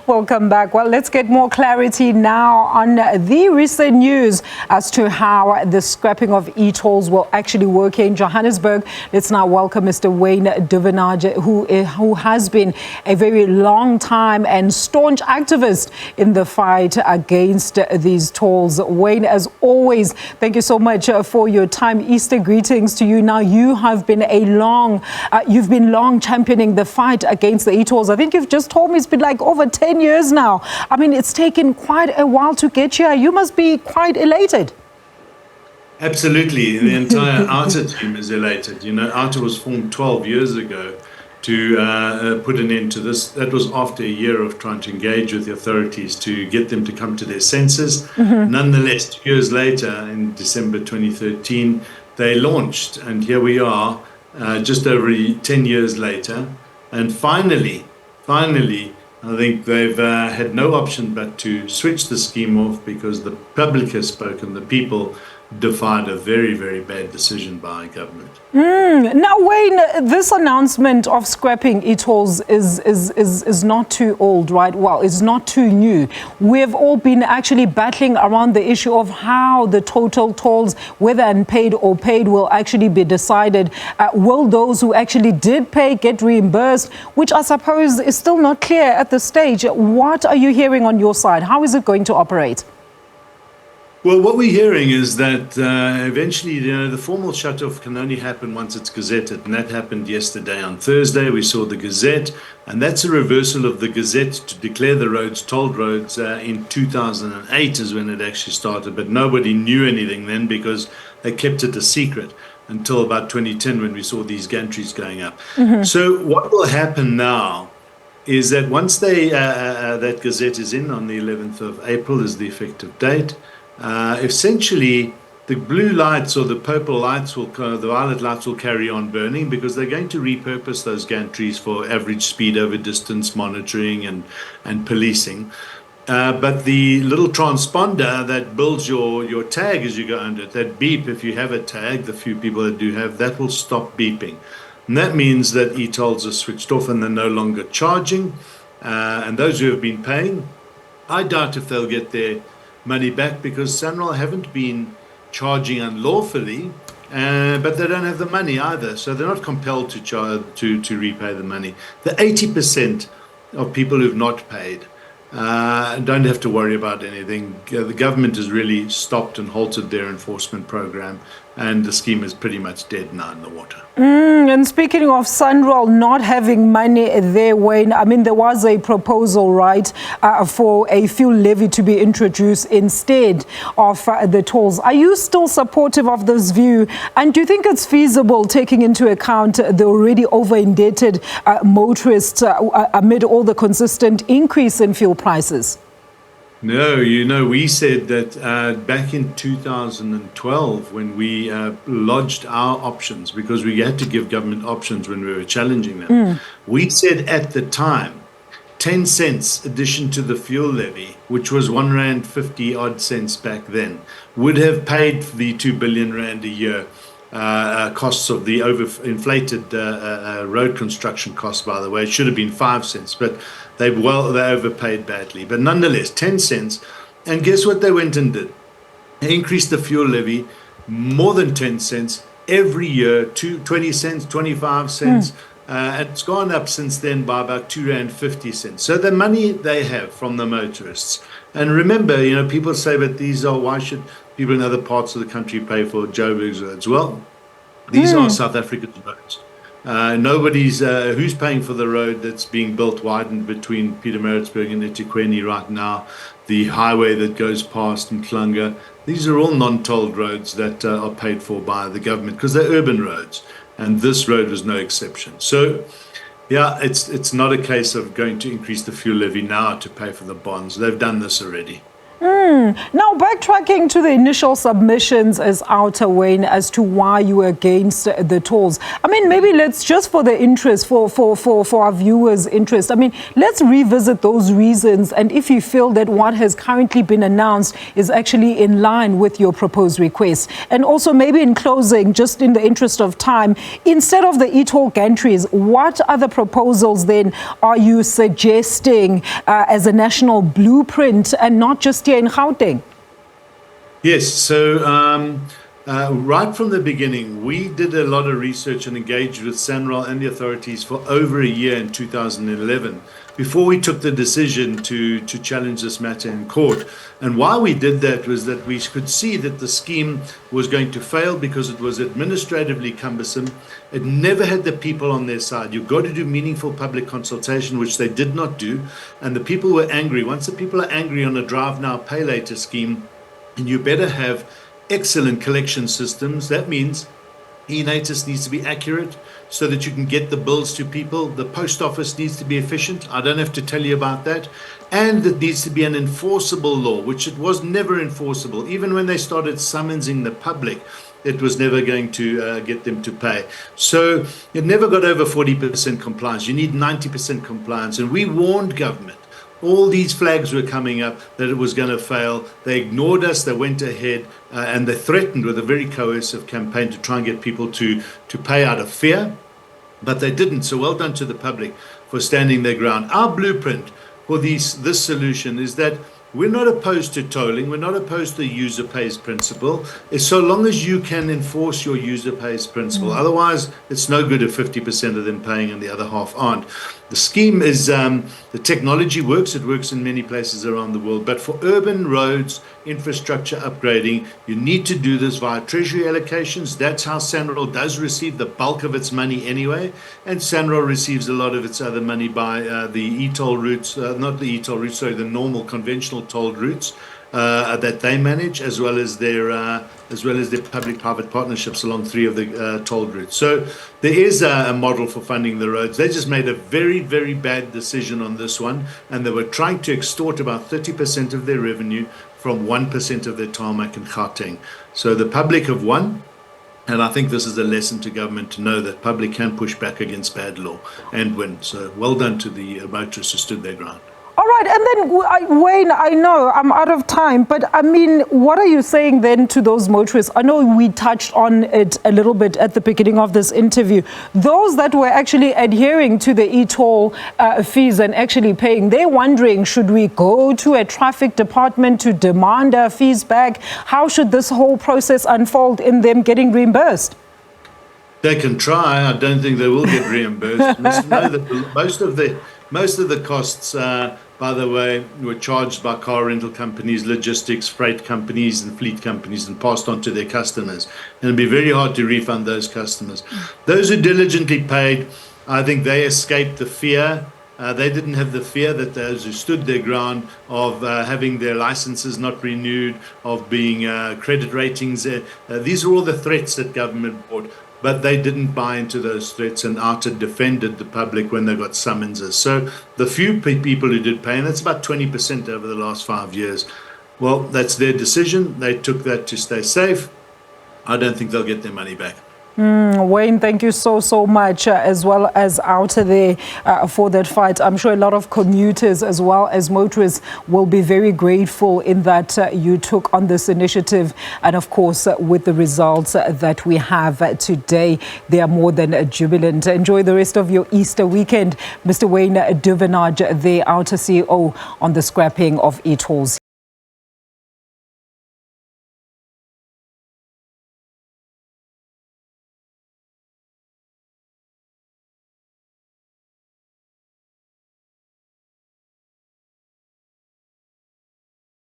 Welcome back. Well, let's get more clarity now on the recent news as to how the scrapping of e-tolls will actually work here in Johannesburg. Let's now welcome Mr. Wayne Duvenage, who has been a very long time and staunch activist in the fight against these tolls. Wayne, as always, thank you so much for your time. Easter greetings to you. Now, you have been you've been long championing the fight against the e-tolls. I think you've just told me it's been like over 10 years now. I mean, it's taken quite a while to get here. You must be quite elated. Absolutely. The entire OUTA team is elated. You know, OUTA was formed 12 years ago to put an end to this. That was after a year of trying to engage with the authorities to get them to come to their senses. Nonetheless, 2 years later, in December 2013, they launched. And here we are, just over 10 years later. And finally, I think they've had no option but to switch the scheme off because the public has spoken, the people defied a very, very bad decision by government. Now, Wayne, this announcement of scrapping e-tolls is not too old, right? Well, it's not too new. We've all been actually battling around the issue of how the total tolls, whether unpaid or paid, will actually be decided. Will those who actually did pay get reimbursed, which I suppose is still not clear at this stage? What are you hearing on your side? How is it going to operate? Well, what we're hearing is that eventually, you know, the formal shut-off can only happen once it's gazetted, and that happened yesterday. On Thursday, we saw the Gazette, and that's a reversal of the Gazette to declare the roads tolled roads. In 2008 is when it actually started, but nobody knew anything then because they kept it a secret until about 2010 when we saw these gantries going up. So what will happen now is that once that Gazette is in on the 11th of April is the effective date, essentially the blue lights or the purple lights the violet lights will carry on burning because they're going to repurpose those gantries for average speed over distance monitoring and policing. But the little transponder that builds your tag as you go under it, that beep, if you have a tag, the few people that do have, that will stop beeping. And that means that e-tolls are switched off and they're no longer charging. And those who have been paying, I doubt if they'll get their money back because SANRAL haven't been charging unlawfully, but they don't have the money either, so they're not compelled to repay the money. The 80% of people who've not paid don't have to worry about anything. The government has really stopped and halted their enforcement program, and the scheme is pretty much dead now in the water. And speaking of SANRAL not having money there, Wayne, I mean, there was a proposal, right, for a fuel levy to be introduced instead of the tolls. Are you still supportive of this view? And do you think it's feasible, taking into account the already over-indebted motorists amid all the consistent increase in fuel prices? No, you know, we said that back in 2012 when we lodged our options, because we had to give government options when we were challenging them, we said at the time 10 cents addition to the fuel levy, which was R1.50 odd cents back then, would have paid for the 2 billion rand a year costs of the overinflated road construction costs. By the way, it should have been 5 cents, but they overpaid badly. But nonetheless, 10 cents. And guess what they went and did? They increased the fuel levy more than 10 cents every year, 20 cents, 25 cents. It's gone up since then by about R2.50. So the money they have from the motorists. And remember, you know, people say, but why should people in other parts of the country pay for Joburg's roads? Well, these are South Africa's roads. Nobody's who's paying for the road that's being built, widened between Pietermaritzburg and eThekwini right now, the highway that goes past Mklanga. These are all non-tolled roads that are paid for by the government because they're urban roads, and this road was no exception. So yeah, it's not a case of going to increase the fuel levy now to pay for the bonds. They've done this already. Now, backtracking to the initial submissions as outer, Wayne, as to why you were against the tolls. I mean, maybe let's just for the interest, for our viewers' interest, I mean, let's revisit those reasons. And if you feel that what has currently been announced is actually in line with your proposed request. And also maybe in closing, just in the interest of time, instead of the e-toll gantries, what other proposals then are you suggesting as a national blueprint and not just here in Gauteng? Yes, so right from the beginning, we did a lot of research and engaged with SANRAL and the authorities for over a year in 2011 before we took the decision to challenge this matter in court. And why we did that was that we could see that the scheme was going to fail because it was administratively cumbersome. It never had the people on their side. You've got to do meaningful public consultation, which they did not do. And the people were angry. Once the people are angry on a drive now, pay later scheme, and you better have excellent collection systems. That means e-notice needs to be accurate so that you can get the bills to people. The post office needs to be efficient. I don't have to tell you about that. And it needs to be an enforceable law, which it was never enforceable. Even when they started summonsing the public, it was never going to get them to pay. So it never got over 40% compliance. You need 90% compliance. And we warned government. All these flags were coming up that it was going to fail. They ignored us. They went ahead and they threatened with a very coercive campaign to try and get people to pay out of fear. But they didn't. So well done to the public for standing their ground. Our blueprint for this solution is that we're not opposed to tolling. We're not opposed to the user pays principle. It's so long as you can enforce your user pays principle. Otherwise, it's no good if 50% of them paying and the other half aren't. The scheme is, the technology works. It works in many places around the world. But for urban roads, infrastructure upgrading, you need to do this via treasury allocations. That's how SANRAL does receive the bulk of its money anyway. And SANRAL receives a lot of its other money by the e-toll routes, not the e-toll routes, sorry, the normal conventional tolled routes that they manage, as well as their public-private partnerships along 3 of the tolled routes. So there is a model for funding the roads. They just made a very, very bad decision on this one, and they were trying to extort about 30% of their revenue from 1% of their tarmac in Gauteng. So the public have won. And I think this is a lesson to government to know that public can push back against bad law and win. So well done to the motorists who stood their ground. All right, and then, Wayne, I know I'm out of time, but I mean, what are you saying then to those motorists? I know we touched on it a little bit at the beginning of this interview. Those that were actually adhering to the e-toll fees and actually paying, they're wondering, should we go to a traffic department to demand our fees back? How should this whole process unfold in them getting reimbursed? They can try. I don't think they will get reimbursed. You must know that most of the costs, by the way, were charged by car rental companies, logistics, freight companies, and fleet companies, and passed on to their customers. And it'd be very hard to refund those customers. Those who diligently paid, I think they escaped the fear. They didn't have the fear that those who stood their ground of having their licenses not renewed, of being credit ratings. These are all the threats that government brought. But they didn't buy into those threats and defended the public when they got summonses. So the few people who did pay, and that's about 20% over the last 5 years, well, that's their decision. They took that to stay safe. I don't think they'll get their money back. Wayne, thank you so much, as well as out there for that fight. I'm sure a lot of commuters as well as motorists will be very grateful in that you took on this initiative. And of course, with the results that we have today, they are more than jubilant. Enjoy the rest of your Easter weekend. Mr. Wayne Duvenage, the outer CEO on the scrapping of e-tolls.